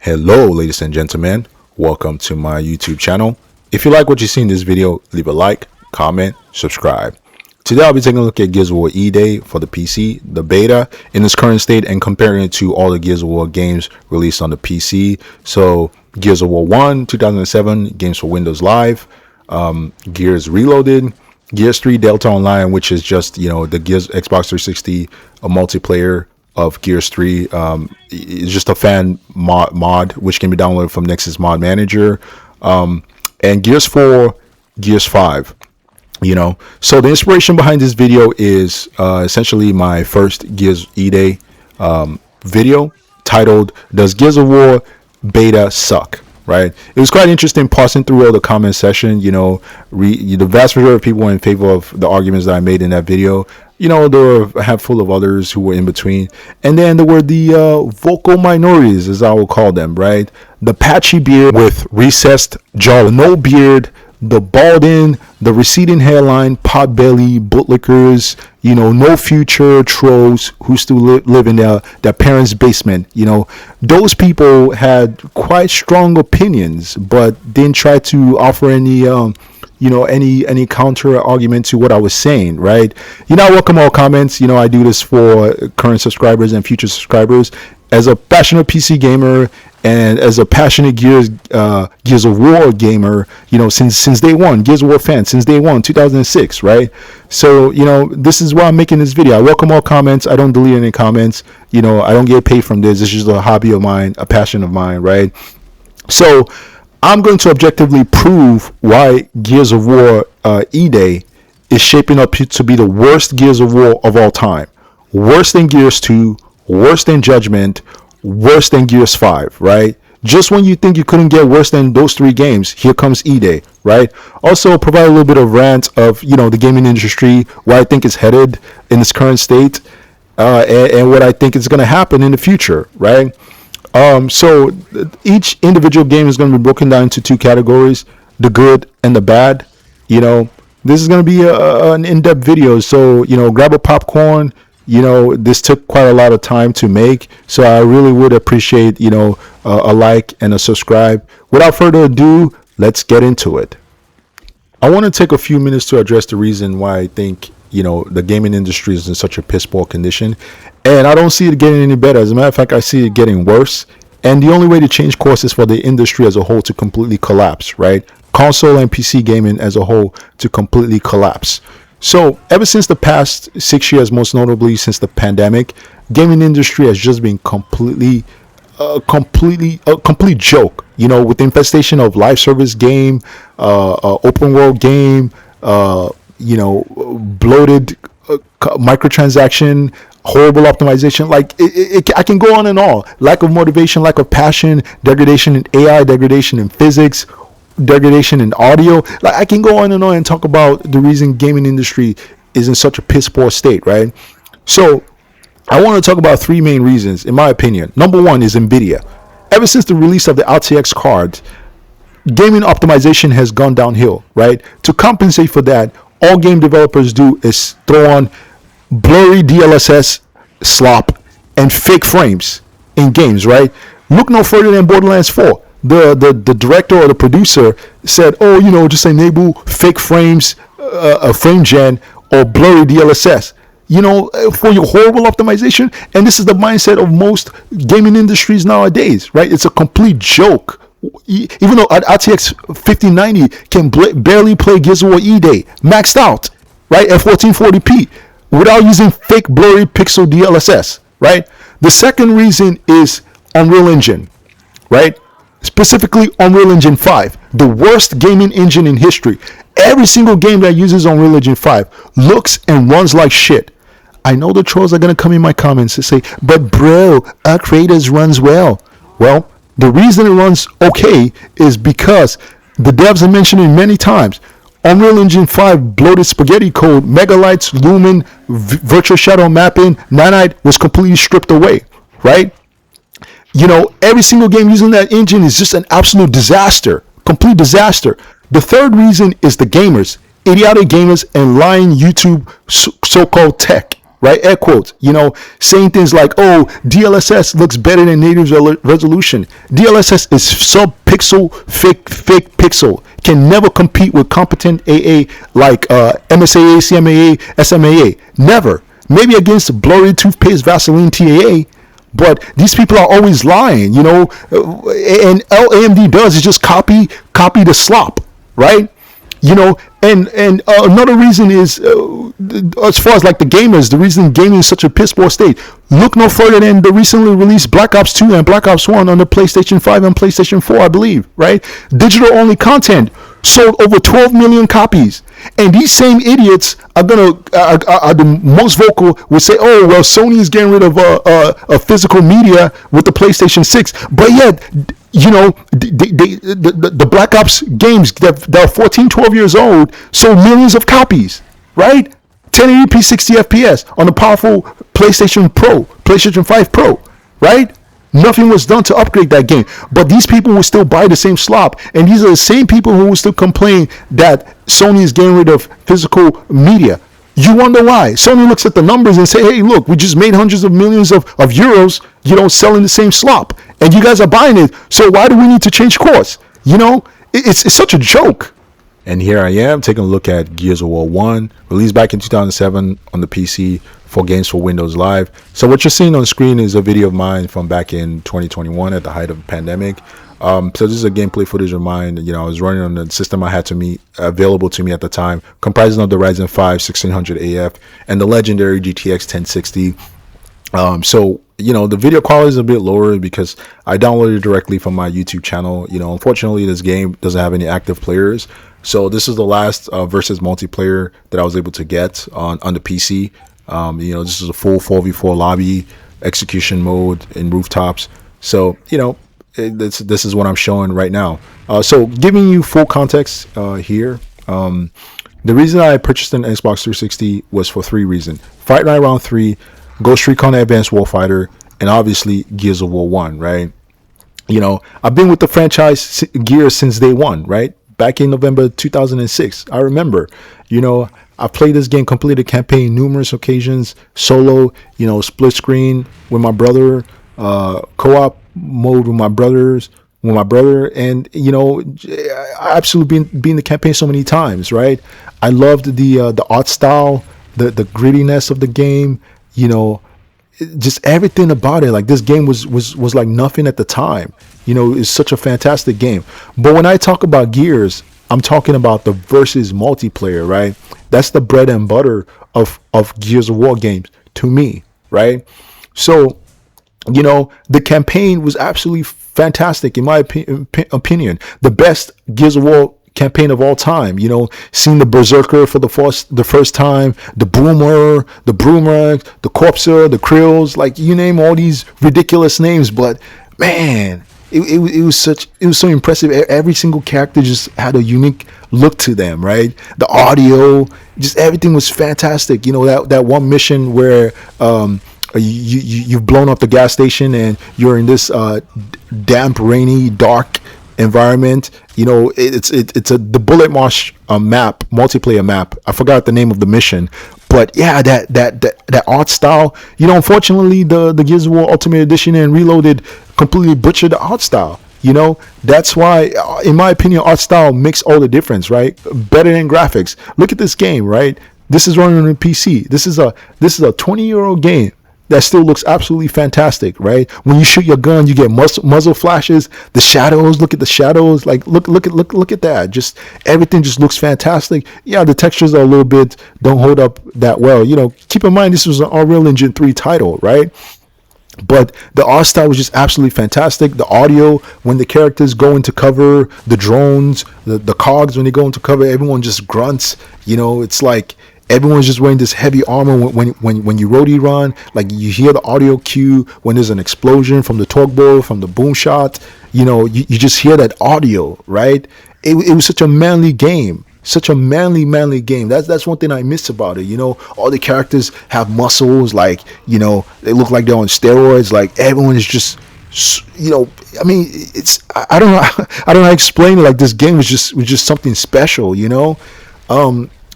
Hello, ladies and gentlemen. Welcome to my YouTube channel. If you like what you see in this video, leave a like, comment, subscribe. Today I'll be taking a look at Gears of War E-Day for the PC, the beta in its current state, and comparing it to all the Gears of War games released on the PC. So Gears of War 1, 2007, games for Windows Live, Gears Reloaded, Gears 3 Delta Online, which is just, the Gears Xbox 360 multiplayer of Gears 3. It's just a fan mod which can be downloaded from Nexus Mod Manager, and Gears 4, Gears 5. So the inspiration behind this video is essentially my first Gears E-Day video titled "Does Gears of War Beta Suck?" Right? It was quite interesting parsing through all the comment section. The vast majority of people were in favor of the arguments that I made in that video. There were a handful of others who were in between. And then there were the vocal minorities, as I will call them, right? The patchy beard with recessed jaw, no beard, the balding, the receding hairline, pot belly, bootlickers, no future trolls who still live in their parents' basement. Those people had quite strong opinions, but didn't try to offer any any counter argument to what I was saying, right? I welcome all comments. I do this for current subscribers and future subscribers. As a passionate PC gamer and as a passionate Gears of War gamer, since day one, Gears of War fan since day one, 2006, right? So, this is why I'm making this video. I welcome all comments. I don't delete any comments. I don't get paid from this. It's just a hobby of mine, a passion of mine, right? So I'm going to objectively prove why Gears of War E-Day is shaping up to be the worst Gears of War of all time. Worse than Gears 2, worse than Judgment, worse than Gears 5, right? Just when you think you couldn't get worse than those three games, here comes E-Day, right? Also provide a little bit of rant of, the gaming industry, where I think it's headed in its current state, and what I think is going to happen in the future, right? So each individual game is going to be broken down into two categories, the good and the bad. This is going to be an in-depth video. So, grab a popcorn. This took quite a lot of time to make. So I really would appreciate, a like and a subscribe. Without further ado, let's get into it. I want to take a few minutes to address the reason why I think, the gaming industry is in such a piss poor condition. And I don't see it getting any better. As a matter of fact, I see it getting worse. And the only way to change course is for the industry as a whole to completely collapse, right? Console and PC gaming as a whole to completely collapse. So ever since the past 6 years, most notably since the pandemic, gaming industry has just been complete joke, with the infestation of live service game, open world game, bloated microtransaction, horrible optimization. I can go on and on. Lack of motivation, lack of passion, degradation in AI, degradation in physics, degradation in audio. I can go on and talk about the reason gaming industry is in such a piss poor state, right? So I want to talk about three main reasons, in my opinion. Number one is Nvidia. Ever since the release of the RTX cards, gaming optimization has gone downhill, right? To compensate for that, all game developers do is throw on blurry DLSS slop and fake frames in games, right? Look no further than Borderlands 4. The director or the producer said, just enable fake frames, frame gen, or blurry DLSS, for your horrible optimization. And this is the mindset of most gaming industries nowadays, right? It's a complete joke. Even though RTX 5090 can barely play Gears of War E-Day, maxed out, right, at 1440p, without using fake blurry pixel DLSS, right? The second reason is Unreal Engine, right? Specifically Unreal Engine 5, the worst gaming engine in history. Every single game that uses Unreal Engine 5 looks and runs like shit. I know the trolls are going to come in my comments and say, but bro, our creators runs well. Well, the reason it runs okay is because the devs are mentioning many times. Unreal Engine 5 bloated spaghetti code, megalights, lumen, virtual shadow mapping, nanite was completely stripped away, right? Every single game using that engine is just an absolute disaster, complete disaster. The third reason is the gamers, idiotic gamers and lying YouTube so-called tech, right? Air quotes, saying things like, oh, DLSS looks better than native resolution. DLSS is sub-pixel, fake pixel. Can never compete with competent AA like MSAA, CMAA, SMAA. Never. Maybe against blurry toothpaste Vaseline TAA, but these people are always lying, and all AMD does is just copy the slop, right? And another reason is, as far as like the gamers, the reason gaming is such a piss poor state. Look no further than the recently released Black Ops 2 and Black Ops 1 on the PlayStation 5 and PlayStation 4, I believe, right? Digital only content sold over 12 million copies, and these same idiots are the most vocal. Will say, "Oh, well, Sony is getting rid of physical media with the PlayStation 6," but yet, the Black Ops games that are 14, 12 years old sold millions of copies, right? 1080p 60 FPS on the powerful PlayStation 5 Pro, right? Nothing was done to upgrade that game, but these people will still buy the same slop, and these are the same people who will still complain that Sony is getting rid of physical media. You wonder why. Sony looks at the numbers and say, hey, look, we just made hundreds of millions of euros, selling the same slop, and you guys are buying it, so why do we need to change course? It's such a joke. And here I am taking a look at Gears of War 1, released back in 2007 on the PC for Games for Windows Live. So what you're seeing on screen is a video of mine from back in 2021 at the height of the pandemic. So this is a gameplay footage of mine. I was running on the system I had available to me at the time, comprising of the Ryzen 5 1600 AF and the legendary GTX 1060. So the video quality is a bit lower because I downloaded it directly from my YouTube channel. Unfortunately, this game doesn't have any active players. So this is the last versus multiplayer that I was able to get on the PC. This is a full 4v4 lobby execution mode in rooftops. So, this is what I'm showing right now. So giving you full context here. The reason I purchased an Xbox 360 was for 3 reasons. Fight Night Round 3, Ghost Recon Advanced Warfighter, and obviously Gears of War 1, right? I've been with the franchise Gears since day one, right? Back in November 2006. I remember, I've played this game, completed campaign numerous occasions, solo, split screen with my brother, co-op mode with my brother, and I absolutely been in the campaign so many times, right? I loved the art style, the grittiness of the game, just everything about it. Like, this game was like nothing at the time. It's such a fantastic game. But when I talk about Gears, I'm talking about the versus multiplayer, right? That's the bread and butter of Gears of War games to me, right? So, the campaign was absolutely fantastic in my opinion. The best Gears of War campaign of all time. Seeing the Berserker for the first time, the Boomer, the Broomer, the Corpser, the Krills, like, you name all these ridiculous names, but man, it was so impressive. Every single character just had a unique look to them, right? The audio, just everything was fantastic. That one mission where you've blown up the gas station and you're in this damp, rainy, dark environment. It's the Bullet Marsh multiplayer map. I forgot the name of the mission, but yeah, that art style. Unfortunately, the Gears of War Ultimate Edition and Reloaded completely butchered the art style. That's why, in my opinion, art style makes all the difference, right? Better than graphics. Look at this game, right? This is running on a PC. This is a 20-year-old game that still looks absolutely fantastic, right? When you shoot your gun, you get muzzle flashes, the shadows. Look at the shadows. Like, look at that. Just everything just looks fantastic. Yeah, the textures are a little bit don't hold up that well. Keep in mind this was an Unreal Engine 3 title, right? But the art style was just absolutely fantastic. The audio, when the characters go into cover, the drones, the cogs, when they go into cover, everyone just grunts. It's like everyone's just wearing this heavy armor when you roadie run. Like, you hear the audio cue when there's an explosion from the torque bow, from the boom shot. You just hear that audio, right? It was such a manly game. Such a manly game. That's one thing I miss about it. All the characters have muscles, like, they look like they're on steroids. Like, everyone is just, I mean, it's, I don't know how to explain it. Like, this game was just something special.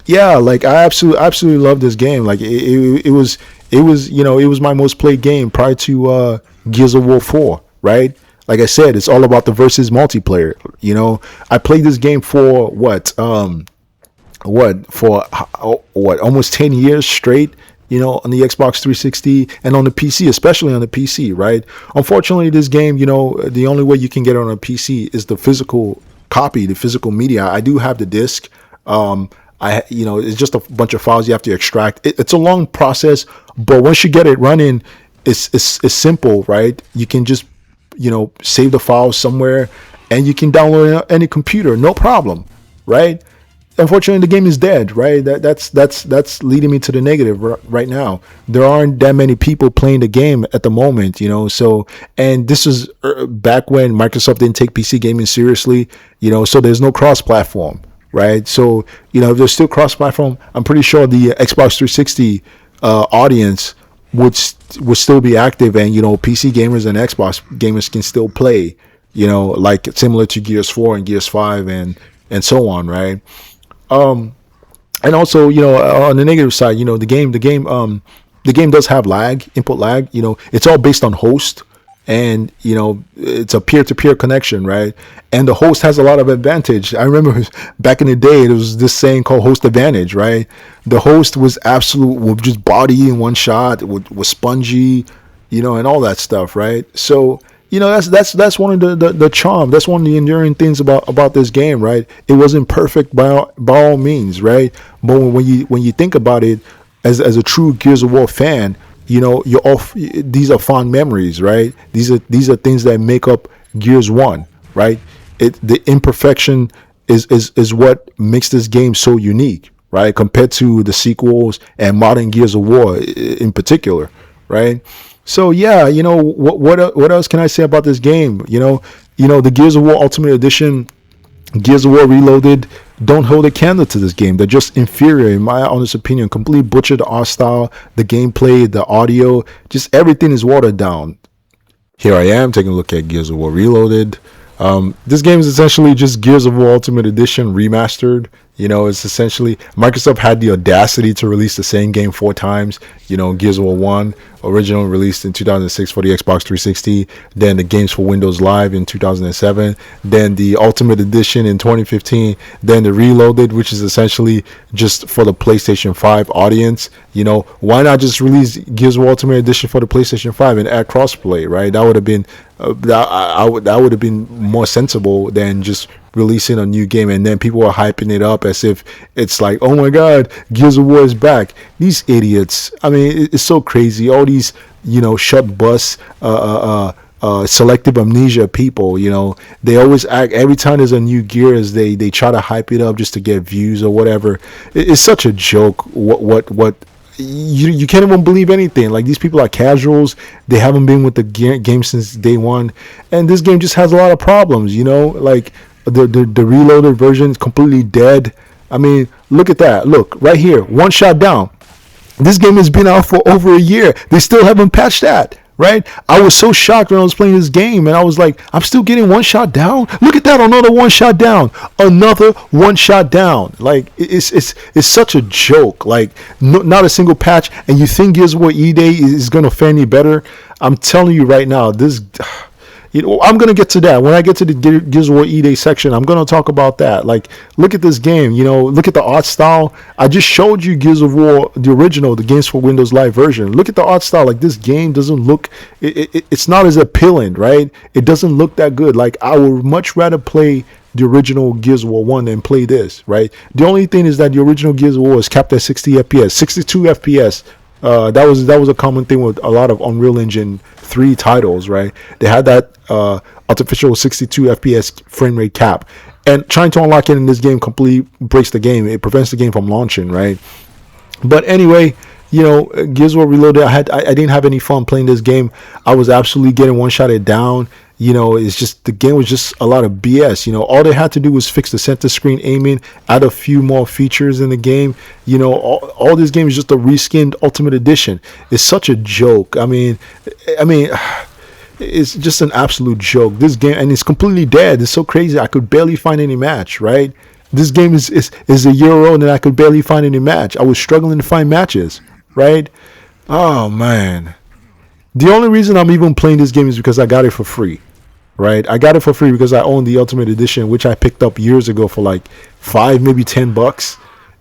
Yeah, like I absolutely love this game. Like it was my most played game prior to Gears of War 4, right? Like I said, it's all about the versus multiplayer. I played this game for what almost 10 years straight, on the Xbox 360 and on the PC, especially on the PC, right? Unfortunately, this game, the only way you can get it on a PC is the physical copy, the physical media. I do have the disc. um it's just a bunch of files you have to extract. It's a long process, but once you get it running, it's simple, right? You can just save the file somewhere, and you can download it on any computer, no problem, right? Unfortunately, the game is dead, right? That's leading me to the negative right now. There aren't that many people playing the game at the moment, so, and this is back when Microsoft didn't take PC gaming seriously, so there's no cross platform, right? So, if there's still cross platform, I'm pretty sure the Xbox 360 audience would still be active, and PC gamers and Xbox gamers can still play, like similar to Gears 4 and Gears 5 and so on, right? And also, on the negative side, the game does have lag, input lag. It's all based on host, and it's a peer-to-peer connection, right? And the host has a lot of advantage. I remember back in the day, there was this saying called host advantage, right? The host was absolute, would just body in one shot, was spongy, and all that stuff, right? So, that's one of the charm. That's one of the enduring things about this game, right? It wasn't perfect by all means, right? But when you think about it, as a true Gears of War fan, you're off. These are fond memories, right? These are things that make up Gears 1, right? The imperfection is what makes this game so unique, right? Compared to the sequels and modern Gears of War in particular, right? So yeah, what else can I say about this game? The Gears of War Ultimate Edition, Gears of War Reloaded don't hold a candle to this game. They're just inferior, in my honest opinion. Completely butchered the art style, the gameplay, the audio, just everything is watered down. Here I am taking a look at Gears of War Reloaded. This game is essentially just Gears of War Ultimate Edition remastered. It's essentially Microsoft had the audacity to release the same game 4 times. Gears of War 1, original released in 2006 for the Xbox 360. Then the games for Windows Live in 2007. Then the Ultimate Edition in 2015. Then the Reloaded, which is essentially just for the PlayStation 5 audience. Why not just release Gears of War Ultimate Edition for the PlayStation 5 and add crossplay, right? That would have been that would have been more sensible than just releasing a new game, and then people are hyping it up as if it's like, oh my god, Gears of War is back. These idiots. I mean, it's so crazy. All these, shut bus, selective amnesia people. They always act every time there's a new Gears. They try to hype it up just to get views or whatever. It's such a joke. What you can't even believe anything. Like, these people are casuals. They haven't been with the game since day one, and this game just has a lot of problems. Like the reloaded version is completely dead. I mean, look at that. Look right here, one shot down. This game has been out for over a year. They still haven't patched that, right? I was so shocked when I was playing this game, and I was like, I'm still getting one shot down. Look at that, another one shot down, another one shot down. Like, it's such a joke. Like, not a single patch, and you think Gears of War E-Day is gonna fare any better? I'm telling you right now, this. I'm going to get to that. When I get to the Gears of War E-Day section, I'm going to talk about that. Like, look at this game, look at the art style. I just showed you Gears of War, the original, the games for Windows Live version. Look at the art style. Like, this game doesn't look, it's not as appealing, right? It doesn't look that good. Like, I would much rather play the original Gears of War 1 than play this, right? The only thing is that the original Gears of War is capped at 60 FPS, 62 FPS. That was a common thing with a lot of Unreal Engine 3 titles, right? They had that artificial 62 FPS frame rate cap, and trying to unlock it in this game completely breaks the game. It prevents the game from launching, right? But anyway, Gears of War Reloaded, I didn't have any fun playing this game. I was absolutely getting one-shotted down. It's just, the game was just a lot of BS. All they had to do was fix the center screen aiming, add a few more features in the game. All this game is just a reskinned Ultimate Edition. It's such a joke. I mean, it's just an absolute joke. This game, and it's completely dead. It's so crazy. I could barely find any match, right? This game is a year old and I could barely find any match. I was struggling to find matches, right? Oh man. The only reason I'm even playing this game is because I got it for free, right? I got it for free because I own the Ultimate Edition, which I picked up years ago for like $5, maybe $10.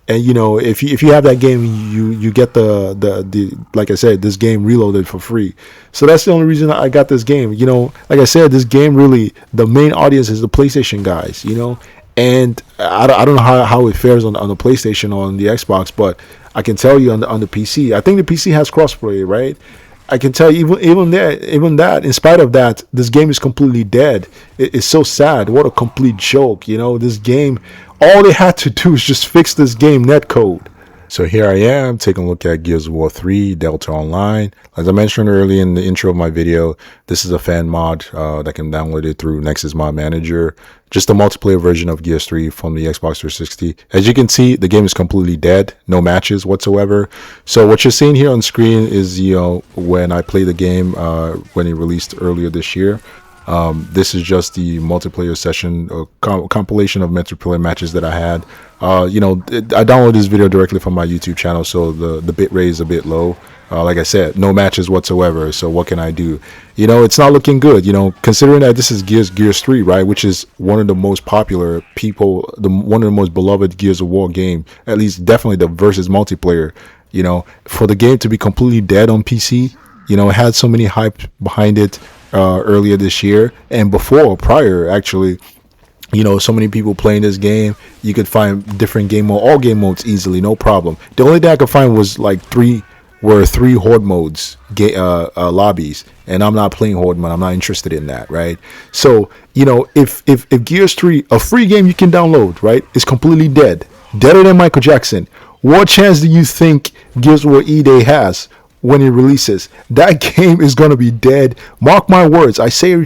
And you know, if you have that game, you get the like I said, this game reloaded for free. So that's the only reason I got this game. You know, like I said, this game really, the main audience is the PlayStation guys. You know, and I don't know how it fares on the PlayStation or on the Xbox, but I can tell you on the PC, I think the PC has crossplay, right? I can tell you, even that, in spite of that, this game is completely dead. It's so sad. What a complete joke, you know. This game, all they had to do is just fix this game netcode. So here I am taking a look at Gears of War 3 Delta Online. As I mentioned earlier in the intro of my video, this is a fan mod that can download it through Nexus Mod Manager. Just a multiplayer version of Gears 3 from the Xbox 360. As you can see, the game is completely dead. No matches whatsoever. So what you're seeing here on screen is, you know, when I played the game when it released earlier this year. This is just the multiplayer session compilation of multiplayer matches that I had. You know, I downloaded this video directly from my YouTube channel, so the bit rate is a bit low. Like I said, no matches whatsoever. So what can I do? You know, it's not looking good. You know, considering that this is Gears 3, right, which is one of the most popular one of the most beloved Gears of War game. At least, definitely the versus multiplayer. You know, for the game to be completely dead on PC, you know, it had so many hype behind it earlier this year and prior actually. You know, so many people playing this game. You could find different all game modes easily, no problem. The only thing I could find was like three horde modes, lobbies, and I'm not playing horde mode. I'm not interested in that, right? So, you know, if Gears 3, a free game you can download, right, is completely deader than Michael Jackson, what chance do you think Gears of War E-Day has when it releases? That game is gonna be dead. Mark my words. I say,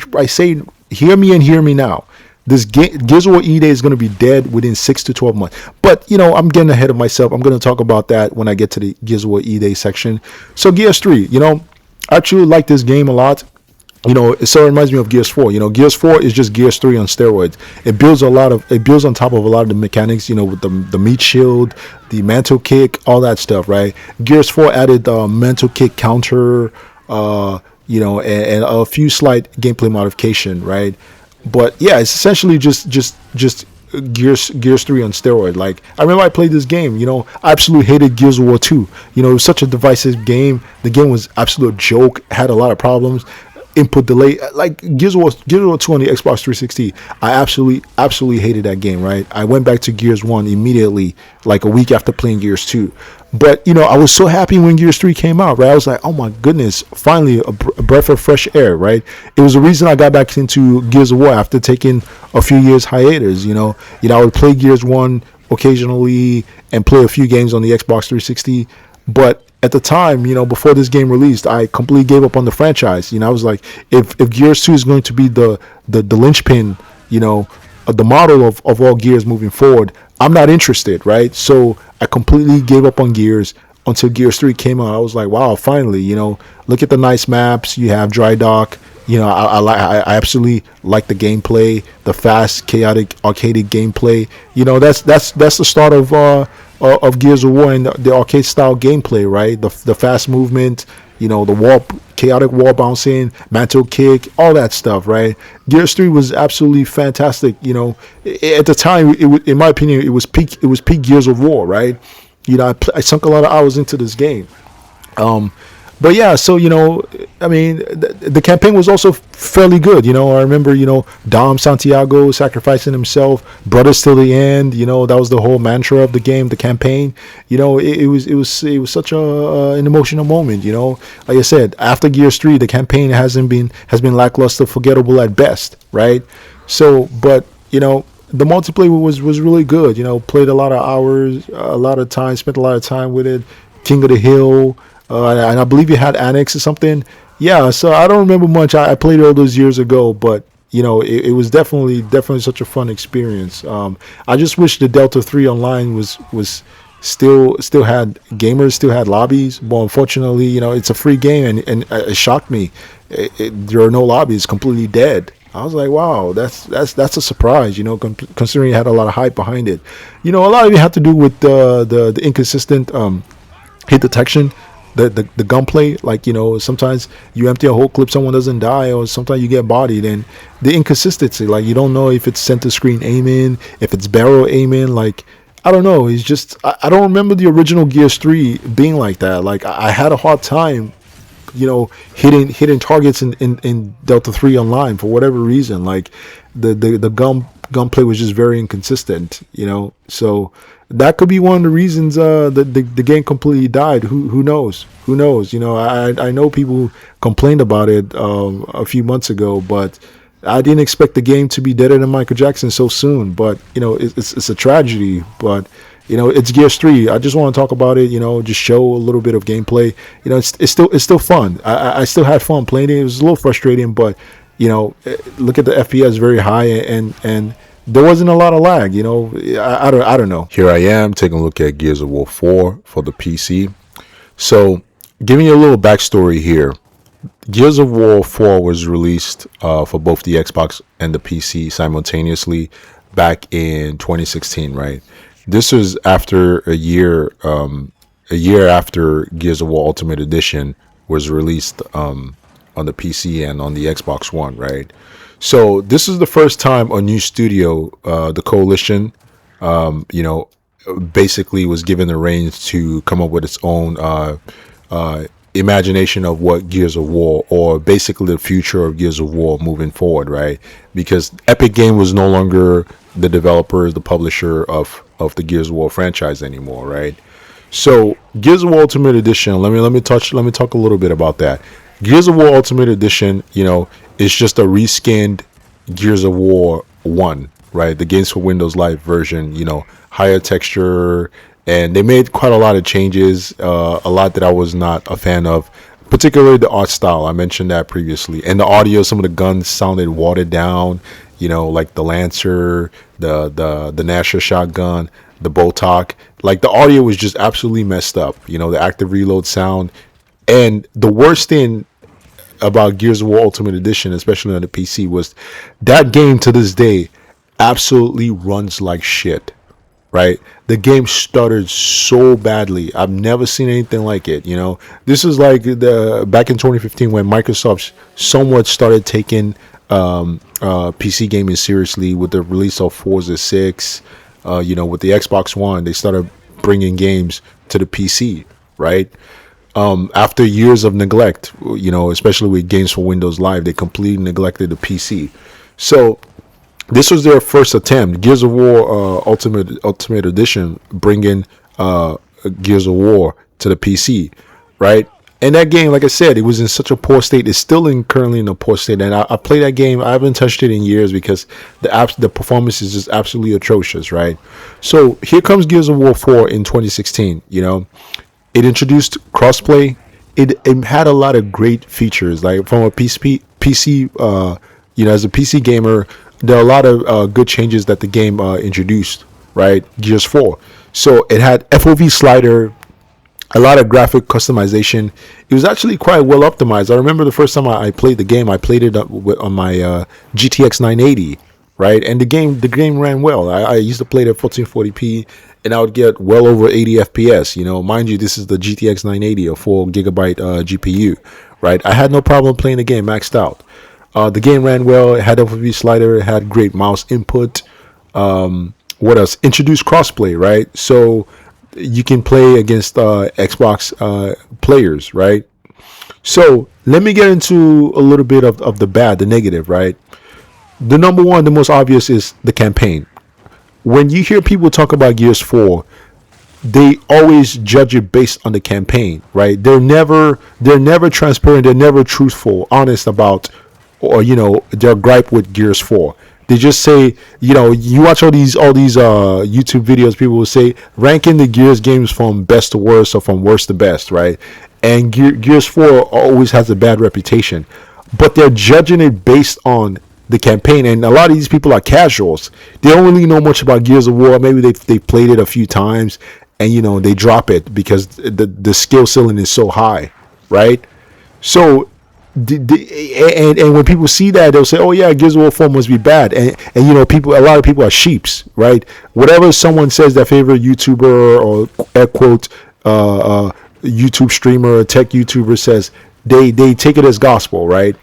hear me and hear me now. This Gears of War E-Day is going to be dead within 6 to 12 months. But, you know, I'm getting ahead of myself. I'm going to talk about that when I get to the Gears of War E-Day section. So Gears 3, you know, I actually like this game a lot. You know, it sort of reminds me of Gears 4. You know, Gears 4 is just Gears 3 on steroids. It builds on top of a lot of the mechanics, you know, with the meat shield, the mantle kick, all that stuff, right? Gears 4 added mantle kick counter, you know, and a few slight gameplay modification, right? But yeah, it's essentially just Gears 3 on steroid. Like, I remember I played this game, you know, I absolutely hated Gears of War 2. You know, it was such a divisive game. The game was absolute joke, had a lot of problems. Input delay, like Gears of War 2 on the Xbox 360. I absolutely hated that game, right? I went back to Gears 1 immediately, like a week after playing Gears 2. But, you know, I was so happy when Gears 3 came out, right? I was like, oh my goodness, finally a breath of fresh air, right? It was the reason I got back into Gears of War after taking a few years hiatus, you know. I would play Gears 1 occasionally and play a few games on the Xbox 360. But at the time, you know, before this game released, I completely gave up on the franchise. You know, I was like, if Gears 2 is going to be the linchpin, you know, the model of all Gears moving forward, I'm not interested, right? So I completely gave up on Gears until Gears 3 came out. I was like, wow, finally, you know, look at the nice maps. You have Dry Dock. You know, I absolutely like the gameplay, the fast, chaotic, arcadey gameplay. You know, that's the start of Gears of War and the arcade style gameplay, right? The fast movement, you know, the chaotic wall bouncing, mantle kick, all that stuff, right? Gears 3 was absolutely fantastic. You know, at the time, in my opinion, it was peak Gears of War, right? You know, I sunk a lot of hours into this game. But yeah, so, you know, I mean, the campaign was also fairly good. You know, I remember, you know, Dom Santiago sacrificing himself, brothers till the end. You know, that was the whole mantra of the game, the campaign. You know, it was such an emotional moment. You know, like I said, after Gears 3, the campaign has been lackluster, forgettable at best, right? So, but you know, the multiplayer was really good. You know, played a lot of hours, a lot of time, spent a lot of time with it. King of the Hill. And I believe you had Annex or something. Yeah, so I don't remember much. I played all those years ago, but you know, it was definitely such a fun experience. I just wish the Delta 3 Online was still had gamers, still had lobbies. But unfortunately, you know, it's a free game, and it shocked me. There are no lobbies, completely dead. I was like, wow, that's a surprise, considering it had a lot of hype behind it. A lot of it had to do with the inconsistent hit detection, the gunplay. Like, sometimes you empty a whole clip, someone doesn't die, or sometimes you get bodied, and the inconsistency, like, you don't know if it's center screen aiming, if it's barrel aiming. Like, I don't know. It's just I don't remember the original Gears 3 being like that. Like, I had a hard time, hitting targets in Delta 3 online for whatever reason. Like, the gunplay was just very inconsistent. So that could be one of the reasons the game completely died. Who knows? I know people complained about it a few months ago, but I didn't expect the game to be deader than Michael Jackson so soon. But it's a tragedy. But it's Gears 3. I just want to talk about it. Just show a little bit of gameplay. It's still fun. I still had fun playing it. It was a little frustrating, but look at the FPS, very high, and there wasn't a lot of lag. I don't know. Here I am taking a look at Gears of War 4 for the PC. So, giving you a little backstory here. Gears of War 4 was released for both the Xbox and the PC simultaneously back in 2016, right? This was after a year after Gears of War Ultimate Edition was released on the PC and on the Xbox One, right? So this is the first time a new studio, the Coalition, basically was given the reins to come up with its own imagination of what Gears of War, or basically the future of Gears of War moving forward, right? Because Epic Game was no longer the developer, the publisher of the Gears of War franchise anymore, right? So Gears of War Ultimate Edition, let me talk a little bit about that. Gears of War Ultimate Edition, is just a reskinned Gears of War 1, right? The Games for Windows Live version, higher texture, and they made quite a lot of changes, a lot that I was not a fan of, particularly the art style. I mentioned that previously. And the audio, some of the guns sounded watered down, like the Lancer, the Nasher shotgun, the Boltok. Like, the audio was just absolutely messed up, the active reload sound. And the worst thing about Gears of War Ultimate Edition, especially on the PC, was that game to this day absolutely runs like shit. Right, the game stuttered so badly. I've never seen anything like it. This is like back in 2015 when Microsoft somewhat started taking PC gaming seriously with the release of Forza 6. With the Xbox One, they started bringing games to the PC. Right, after years of neglect, especially with Games for Windows Live, they completely neglected the PC. So this was their first attempt. Gears of War Ultimate Edition, bringing Gears of War to the PC, right? And that game, like I said, it was in such a poor state. It's still currently in a poor state. And I played that game. I haven't touched it in years because the performance is just absolutely atrocious, right? So here comes Gears of War 4 in 2016. It introduced crossplay. It had a lot of great features. Like, from a PC, as a PC gamer, there are a lot of good changes that the game introduced, right? Gears 4. So it had FOV slider, a lot of graphic customization. It was actually quite well optimized. I remember the first time I played the game, I played it on my GTX 980, right? And the game ran well. I used to play it at 1440p, and I would get well over 80 FPS. Mind you, this is the GTX 980, a 4 gigabyte GPU, right? I had no problem playing the game maxed out. The game ran well. It had FOV slider. It had great mouse input. What else? Introduced crossplay, right? So you can play against Xbox players, right? So let me get into a little bit of the negative, right? The number one, the most obvious, is the campaign. When you hear people talk about Gears 4, they always judge it based on the campaign, right? They're never transparent. They're never truthful, honest about, or their gripe with Gears 4. They just say, you watch all these YouTube videos, people will say ranking the Gears games from best to worst or from worst to best, right? And Gears 4 always has a bad reputation, but they're judging it based on the campaign. And a lot of these people are casuals. They don't really know much about Gears of War. Maybe they played it a few times, and they drop it because the skill ceiling is so high, right? So And when people see that, they'll say, "Oh yeah, Gears of War 4 must be bad." And a lot of people are sheeps, right? Whatever someone says, their favorite YouTuber or air quote YouTube streamer or tech YouTuber says, they take it as gospel, right?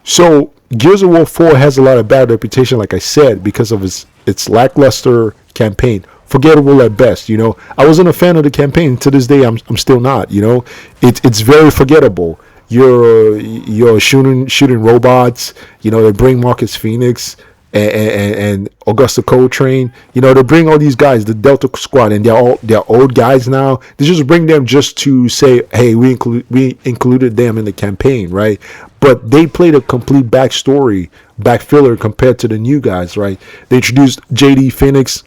So Gears of War 4 has a lot of bad reputation, like I said, because of its lackluster campaign. Forgettable at best. I wasn't a fan of the campaign. To this day, I'm still not. It's very forgettable. You're shooting robots. They bring Marcus Phoenix and Augusta Coltrane. They bring all these guys, the Delta Squad, and they're old guys now. They just bring them just to say, hey, we included them in the campaign, right? But they played a complete back filler compared to the new guys, right? They introduced JD Phoenix,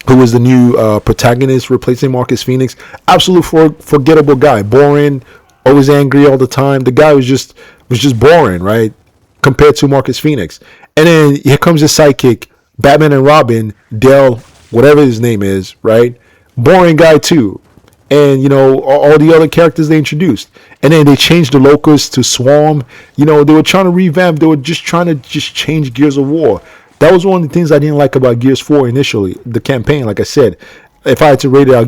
who was the new protagonist, replacing Marcus Phoenix. Absolute forgettable guy, boring, always angry all the time. The guy was just boring, right? Compared to Marcus Phoenix. And then here comes his sidekick, Batman and Robin, Dell, whatever his name is, right? Boring guy too. And all the other characters they introduced. And then they changed the locus to Swarm. They were trying to revamp. They were just trying to change Gears of War. That was one of the things I didn't like about Gears 4 initially. The campaign, like I said, if I had to rate it, I'll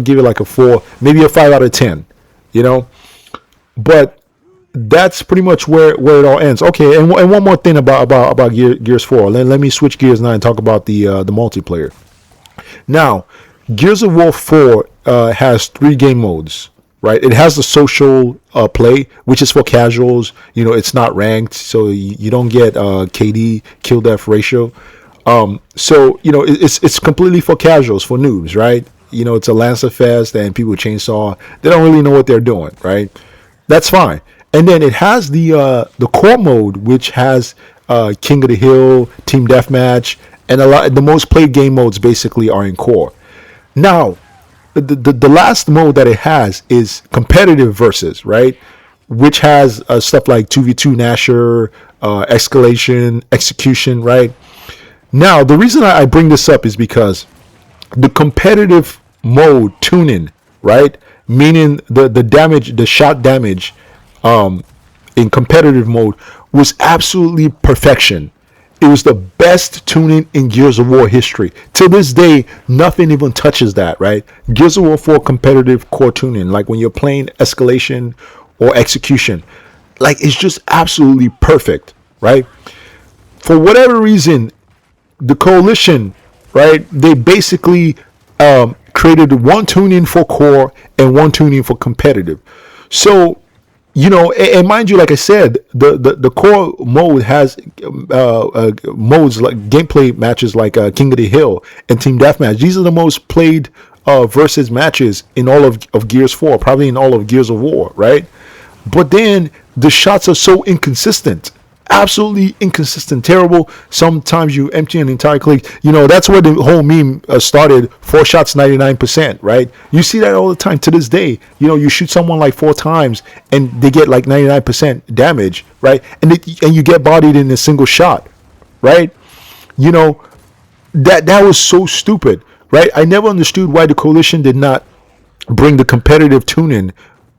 give it like a 4, maybe a 5 out of 10. But that's pretty much where it all ends. Okay, and one more thing about Gears 4. Let me switch gears now and talk about the multiplayer. Now, Gears of War 4 has 3 game modes, right? It has the social play, which is for casuals. It's not ranked, so you don't get KD, kill death ratio. So it's completely for casuals, for noobs, right? It's a Lancer Fest and people with chainsaw. They don't really know what they're doing, right? That's fine. And then it has the core mode, which has King of the Hill, Team Deathmatch, and the most played game modes basically are in core. Now, the last mode that it has is competitive versus, right? Which has stuff like 2v2 Nasher, escalation, execution, right? Now, the reason I bring this up is because the competitive mode tuning, right? Meaning the shot damage in competitive mode was absolutely perfection. It was the best tuning in Gears of War history. To this day, nothing even touches that, right? Gears of War 4 competitive core tuning, like when you're playing escalation or execution, like it's just absolutely perfect, right? For whatever reason, the coalition, right, they basically created one tuning for core and one tuning for competitive. So and mind you, like I said, the core mode has modes like gameplay matches like King of the Hill and Team Deathmatch. These are the most played versus matches in all of Gears 4, probably in all of Gears of War, right? But then the shots are so inconsistent. Absolutely inconsistent, terrible. Sometimes you empty an entire clip. That's where the whole meme started. 4 shots, 99%, right? You see that all the time to this day. You shoot someone like 4 times and they get like 99% damage, right? And you get bodied in a single shot, right? That was so stupid, right? I never understood why the coalition did not bring the competitive tuning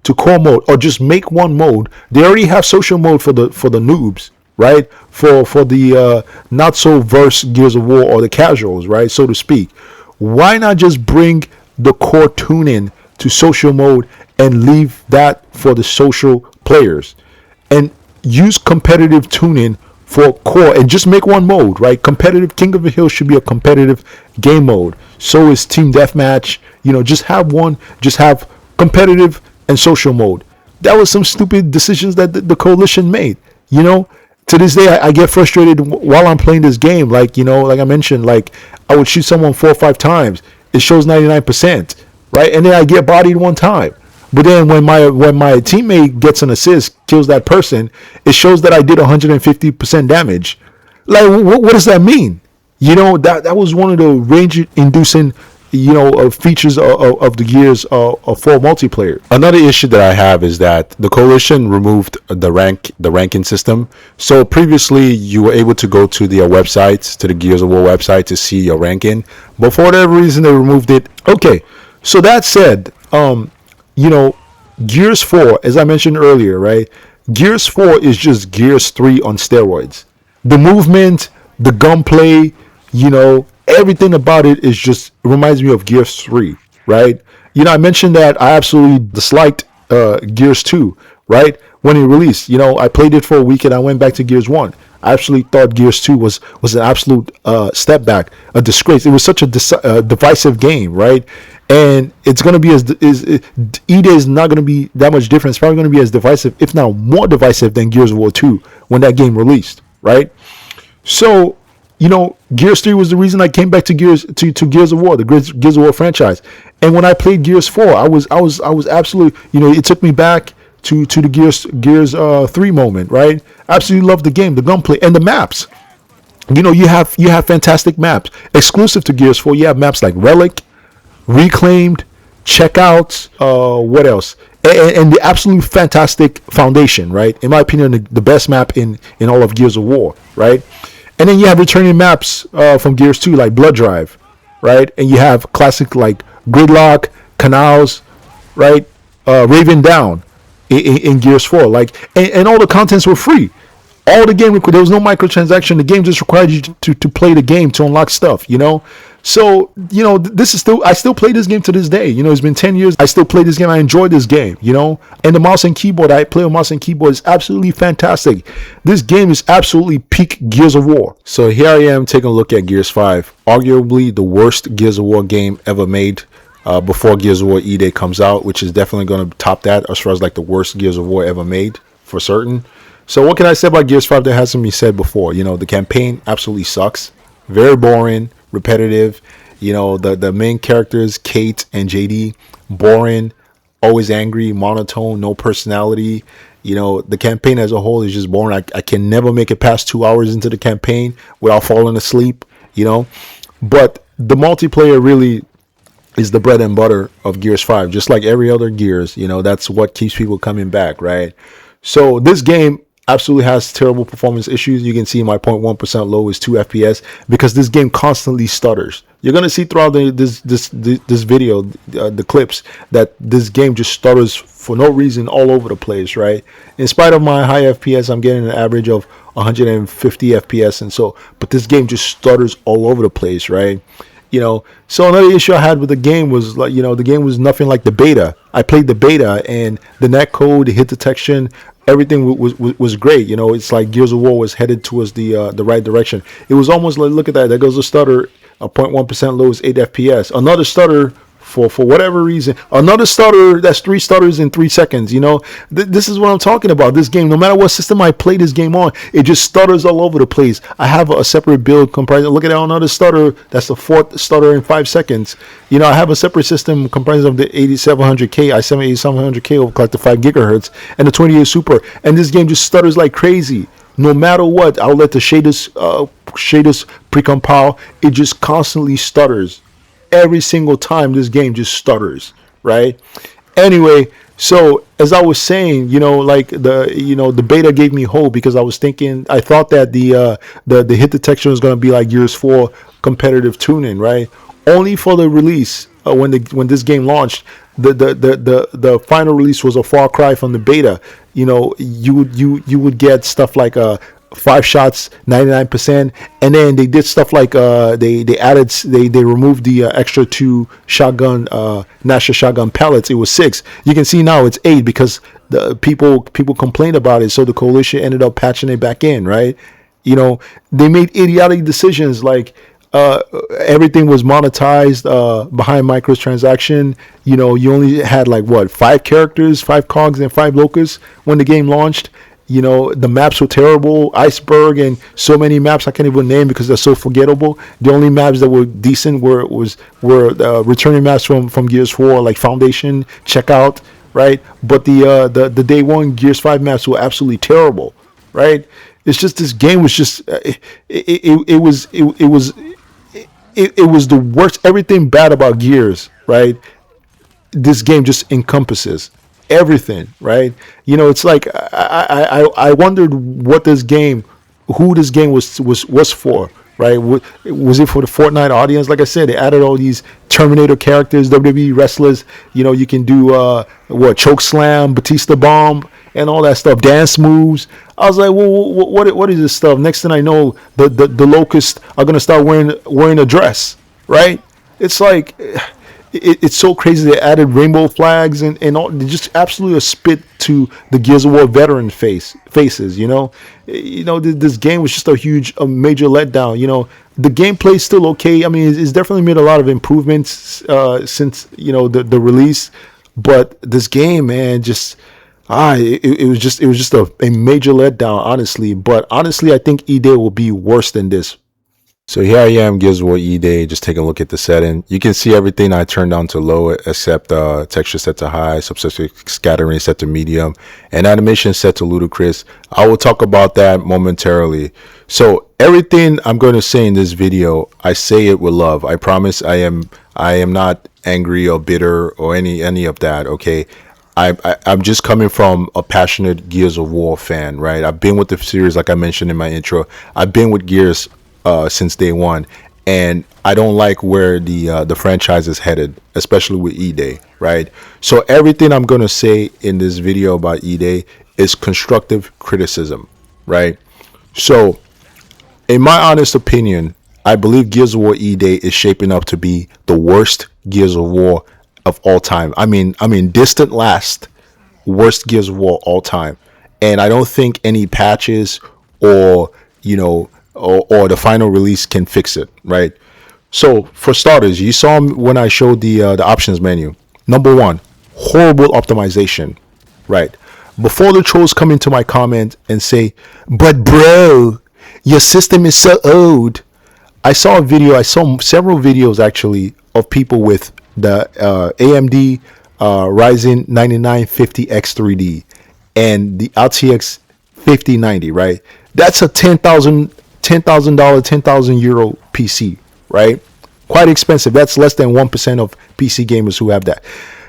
to core mode or just make one mode. They already have social mode for the noobs, right? For the not so versed Gears of War or the casuals, right, so to speak. Why not just bring the core tuning to social mode and leave that for the social players and use competitive tuning for core and just make one mode, right? Competitive King of the Hill should be a competitive game mode. So is Team Deathmatch. Just have one, just have competitive and social mode. That was some stupid decisions that the coalition made. To this day, I get frustrated while I'm playing this game. Like I mentioned, like I would shoot someone 4 or 5 times. It shows 99%, right? And then I get bodied one time. But then when my teammate gets an assist, kills that person, it shows that I did 150% damage. Like, what does that mean? That was one of the range-inducing features of the Gears 4 multiplayer. Another issue that I have is that the coalition removed the ranking system. So previously you were able to go to their websites, to the Gears of War website, to see your ranking, but for whatever reason they removed it. Okay, so that said, Gears 4, as I mentioned earlier, right, Gears 4 is just Gears 3 on steroids. The movement, the gunplay, everything about it is just, it reminds me of Gears 3, right? I mentioned that I absolutely disliked Gears 2, right? When it released, I played it for a week and I went back to Gears 1. I actually thought Gears 2 was an absolute step back, a disgrace. It was such a divisive game, right? And it's going to be E-Day is not going to be that much different. It's probably going to be as divisive, if not more divisive, than Gears of War 2 when that game released, right? So, Gears 3 was the reason I came back to Gears of War, the Gears of War franchise. And when I played Gears 4, I was absolutely, it took me back to the Gears 3 moment, right? Absolutely loved the game, the gunplay, and the maps. You have fantastic maps exclusive to Gears 4. You have maps like Relic, Reclaimed, Checkouts, what else? And the absolute fantastic Foundation, right? In my opinion, the best map in all of Gears of War, right? And then you have returning maps from Gears 2, like Blood Drive, right? And you have classic like Gridlock, Canals, right? Raven Down in Gears 4, like, and all the contents were free. All the game, there was no microtransaction. The game just required you to play the game to unlock stuff, So, this is I still play this game to this day. It's been 10 years. I still play this game. I enjoy this game, And the mouse and keyboard, I play with mouse and keyboard, is absolutely fantastic. This game is absolutely peak Gears of War. So here I am taking a look at Gears 5, arguably the worst Gears of War game ever made. Before Gears of War E-Day comes out, which is definitely going to top that as far as like the worst Gears of War ever made, for certain. So what can I say about Gears 5 that hasn't been said before? The campaign absolutely sucks. Very boring, repetitive. The main characters, Kate and JD, boring, always angry, monotone, no personality. The campaign as a whole is just boring. I can never make it past 2 hours into the campaign without falling asleep, But the multiplayer really is the bread and butter of Gears 5, just like every other Gears. That's what keeps people coming back, right? So this game absolutely has terrible performance issues. You can see my 0.1% low is 2 FPS because this game constantly stutters. You're gonna see throughout this video, the clips, that this game just stutters for no reason all over the place, right? In spite of my high FPS, I'm getting an average of 150 FPS, but this game just stutters all over the place, right? So another issue I had with the game was like, the game was nothing like the beta. I played the beta and the netcode, the hit detection, everything was great. It's like Gears of War was headed towards the right direction. It was almost like, look at that. There goes a stutter. A 0.1% low is 8 FPS. Another stutter for whatever reason. Another stutter, that's 3 stutters in 3 seconds. This is what I'm talking about. This game, no matter what system I play this game on, it just stutters all over the place. I have a separate build comprising, look at that, another stutter, that's the 4th stutter in 5 seconds. I have a separate system comprising of the 8700K, i7 8700K over clock to 5 gigahertz, and the 28 Super, and this game just stutters like crazy. No matter what, I'll let the shaders precompile. It just constantly stutters. Every single time this game just stutters, right? Anyway, so as I was saying, like the beta gave me hope because I thought that the hit detection was going to be like Gears 4 competitive tuning, right? Only for the release when this game launched, the final release was a far cry from the beta. You would get stuff like 5 shots 99%, and then they did stuff like they removed the extra 2 shotgun National shotgun pellets. It was 6. You can see now it's 8 because the people complained about it, so the coalition ended up patching it back in, right? They made idiotic decisions like everything was monetized behind microtransaction. You only had like 5 characters, 5 cogs, and 5 locusts when the game launched. The maps were terrible, iceberg, and so many maps I can't even name because they're so forgettable. The only maps that were decent were returning maps from Gears 4, like Foundation, Checkout, right? But the day one Gears 5 maps were absolutely terrible, right? It's just this game was just it was the worst. Everything bad about Gears, right? This game just encompasses everything, right? It's like I wondered who this game was for, right? Was it for the Fortnite audience? Like I said, they added all these Terminator characters, WWE wrestlers. You can do choke slam, Batista bomb, and all that stuff, dance moves. I was like, well, what is this stuff? Next thing I know, the locusts are gonna start wearing a dress, right? It's like it's so crazy. They added rainbow flags and all, just absolutely a spit to the Gears of War veteran faces. This game was just a major letdown. The gameplay is still okay. I mean, it's definitely made a lot of improvements since the release, but this game, man, just it was just a major letdown, honestly. But honestly, I think E-Day will be worse than this. So here I am, Gears of War E-Day, just taking a look at the setting. You can see everything I turned down to low except texture set to high, subsurface scattering set to medium, and animation set to ludicrous. I will talk about that momentarily. So everything I'm going to say in this video, I say it with love. I promise I am not angry or bitter or any of that, okay? I'm just coming from a passionate Gears of War fan, right? I've been with the series, like I mentioned in my intro. I've been with Gears since day one, and I don't like where the franchise is headed, especially with E-Day, right? So everything I'm gonna say in this video about E-Day is constructive criticism, right? So in my honest opinion, I believe Gears of War E-Day is shaping up to be the worst Gears of War of all time. I mean distant last worst Gears of War all time, and I don't think any patches or or the final release can fix it, right? So for starters, you saw when I showed the options menu. Number one, horrible optimization, right? Before the trolls come into my comment and say, "But bro, your system is so old," I saw several videos actually of people with the AMD Ryzen 9950X 3D and the RTX 5090, right? That's a $10,000, €10,000 PC, right? Quite expensive. That's less than 1% of PC gamers who have that.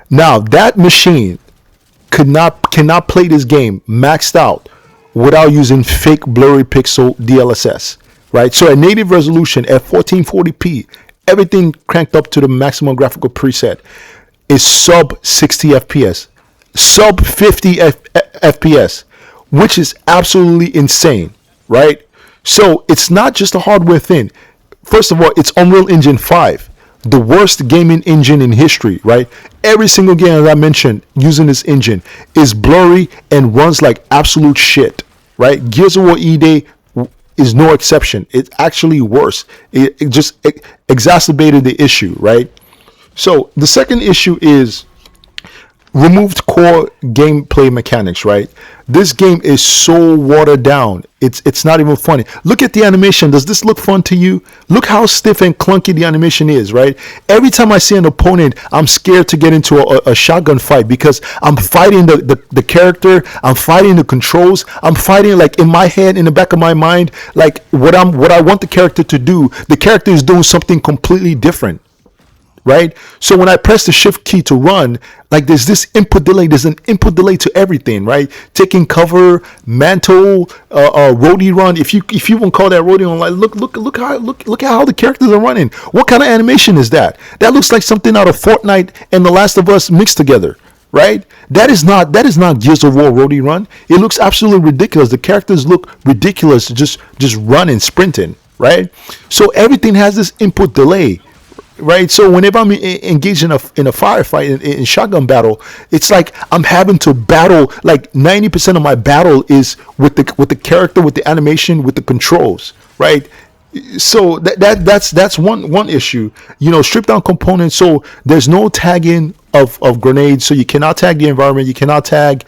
Now, that machine cannot play this game maxed out without using fake blurry pixel DLSS, right? So at native resolution at 1440p, everything cranked up to the maximum graphical preset is sub 60 FPS, sub 50 FPS, which is absolutely insane, right? So it's not just a hardware thing. First of all, it's Unreal Engine 5, the worst gaming engine in history, right? Every single game that I mentioned using this engine is blurry and runs like absolute shit, right? Gears of War E-Day is no exception. It's actually worse. It just exacerbated the issue, right? So the second issue is removed core gameplay mechanics, right? This game is so watered down. It's not even funny. Look at the animation. Does this look fun to you? Look how stiff and clunky the animation is, right? Every time I see an opponent, I'm scared to get into a shotgun fight because I'm fighting the character. I'm fighting the controls. I'm fighting like in my head, in the back of my mind, like what I want the character to do. The character is doing something completely different. Right? So when I press the shift key to run, like there's an input delay to everything, right? Taking cover, mantle, roadie run. If you won't call that roadie run, like look at how the characters are running. What kind of animation is that? That looks like something out of Fortnite and The Last of Us mixed together, right? That is not Gears of War roadie run. It looks absolutely ridiculous. The characters look ridiculous, just running, sprinting, right? So everything has this input delay. Right, so whenever I'm engaged in a firefight in shotgun battle, it's like I'm having to battle. Like 90% of my battle is with the character, with the animation, with the controls. Right, so that's one issue. Strip down components. So there's no tagging of grenades. So you cannot tag the environment. You cannot tag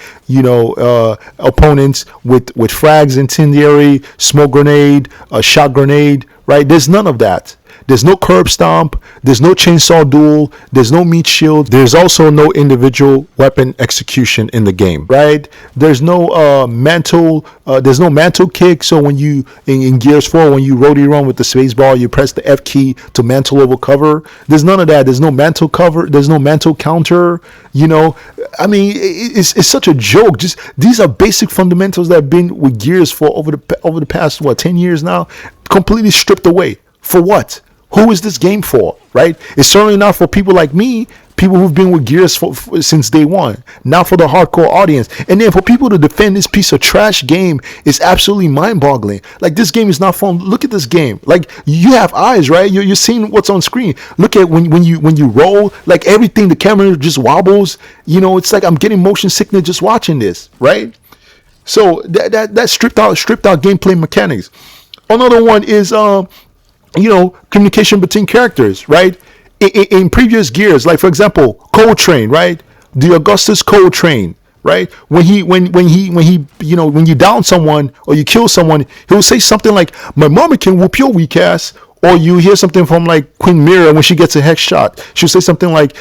opponents with frags, incendiary, smoke grenade, a shot grenade. Right, there's none of that. There's no curb stomp. There's no chainsaw duel. There's no meat shield. There's also no individual weapon execution in the game, right? There's no mantle. There's no mantle kick. So when you in Gears 4, when you roadie run with the space bar, you press the F key to mantle over cover. There's none of that. There's no mantle cover. There's no mantle counter. I mean, it's such a joke. Just these are basic fundamentals that have been with Gears for over the past 10 years now, completely stripped away. For what? Who is this game for, right? It's certainly not for people like me, people who've been with Gears since day one. Now for the hardcore audience, and then for people to defend this piece of trash game is absolutely mind-boggling. Like, this game is not fun. Look at this game. Like, you have eyes, right? You're seeing what's on screen. Look at when you roll, like everything, the camera just wobbles. You know, it's like I'm getting motion sickness just watching this, right? So that stripped out gameplay mechanics. Another one is communication between characters, right? In previous Gears, like for example, Cold Train, right? The Augustus Cold Train, right? When you down someone or you kill someone, he'll say something like, "My mama can whoop your weak ass." Or you hear something from like Queen Mira when she gets a hex shot. She'll say something like,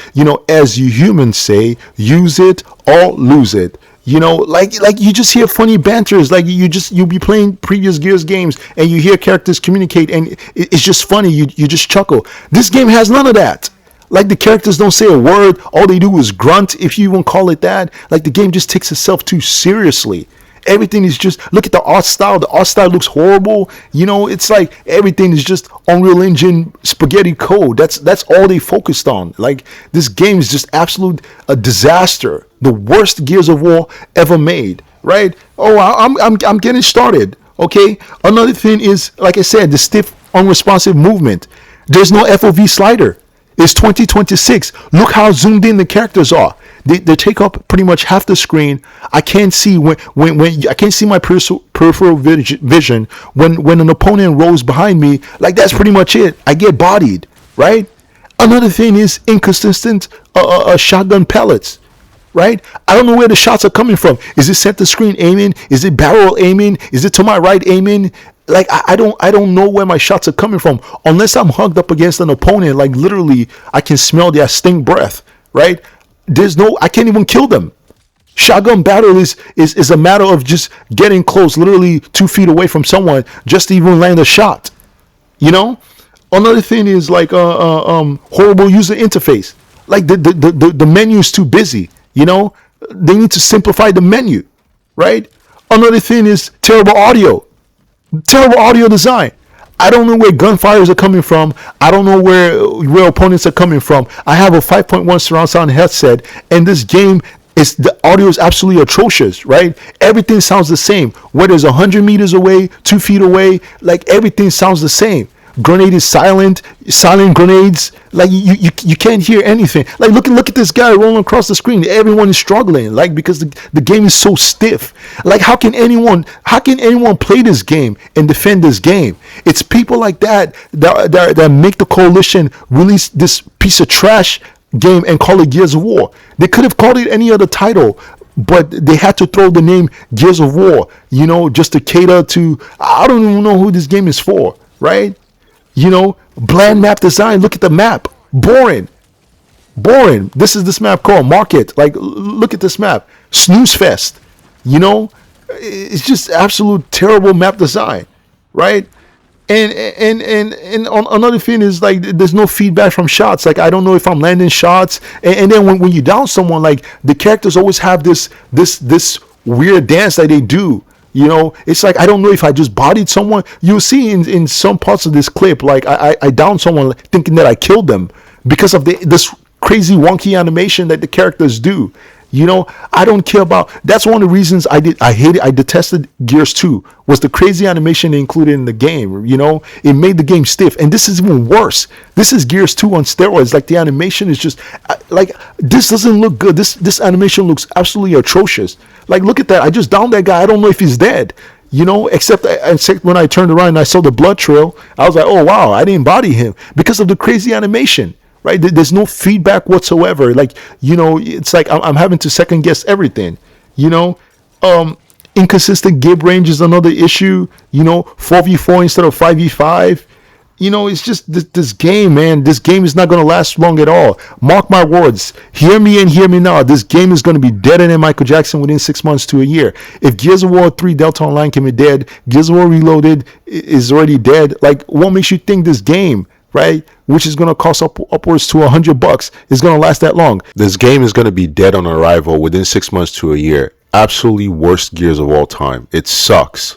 "As you humans say, use it or lose it." Like you just hear funny banters. Like you'll be playing previous Gears games and you hear characters communicate and it's just funny. You just chuckle. This game has none of that. Like, the characters don't say a word. All they do is grunt, if you even call it that. Like, the game just takes itself too seriously. Everything is just, look at the art style. The art style looks horrible. It's like everything is just Unreal Engine spaghetti code. That's all they focused on. Like, this game is just absolute a disaster. The worst Gears of War ever made, right? Oh, I'm getting started. Okay. Another thing is, like I said, the stiff, unresponsive movement. There's no FOV slider. It's 2026. Look how zoomed in the characters are. They take up pretty much half the screen. I can't see when I can't see my peripheral vision when an opponent rolls behind me. Like, that's pretty much it. I get bodied, right? Another thing is inconsistent shotgun pellets, right? I don't know where the shots are coming from. Is it center screen aiming? Is it barrel aiming? Is it to my right aiming? Like, I don't know where my shots are coming from unless I'm hugged up against an opponent. Like, literally, I can smell their stink breath, right? I can't even kill them. Shotgun battle is a matter of just getting close, literally 2 feet away from someone just to even land a shot. Another thing is like horrible user interface. Like, the menu is too busy. They need to simplify the menu, right? Another thing is terrible audio design. I don't know where gunfires are coming from. I don't know where opponents are coming from. I have a 5.1 surround sound headset, and this game the audio is absolutely atrocious, right? Everything sounds the same. Whether it's 100 meters away, 2 feet away, like, everything sounds the same. Grenade is silent grenades. Like, you can't hear anything. Like, look at this guy rolling across the screen. Everyone is struggling, like, because the game is so stiff. Like, how can anyone play this game and defend this game? It's people like that make the coalition release this piece of trash game and call it Gears of War. They could have called it any other title, but they had to throw the name Gears of War, just to cater to, I don't even know who this game is for, right? Bland map design. Look at the map. Boring. This map called Market. Like, look at this map. Snooze fest. It's just absolute terrible map design, right? And on another thing is, like, there's no feedback from shots. Like, I don't know if I'm landing shots. And then when you down someone, like, the characters always have this weird dance that they do. It's like, I don't know if I just bodied someone. You'll see in some parts of this clip, like, I downed someone thinking that I killed them because of this crazy wonky animation that the characters do. I don't care about. That's one of the reasons I detested Gears 2 was the crazy animation they included in the game. It made the game stiff, and this is even worse. This is Gears 2 on steroids. Like, the animation is just like, this doesn't look good. This animation looks absolutely atrocious. Like, look at that. I just downed that guy. I don't know if he's dead. Except when I turned around and I saw the blood trail, I was like, oh wow, I didn't body him because of the crazy animation. Right? There's no feedback whatsoever. Like, it's like I'm having to second guess everything. Inconsistent gib range is another issue. 4v4 instead of 5v5. It's just this game, man. This game is not going to last long at all. Mark my words. Hear me and hear me now. This game is going to be deader than Michael Jackson within 6 months to a year. If Gears of War 3 Delta Online can be dead, Gears of War Reloaded is already dead. Like, what makes you think this game, right, which is going to cost upwards to $100, is going to last that long? This game is going to be dead on arrival within 6 months to a year. Absolutely worst Gears of all time. It sucks.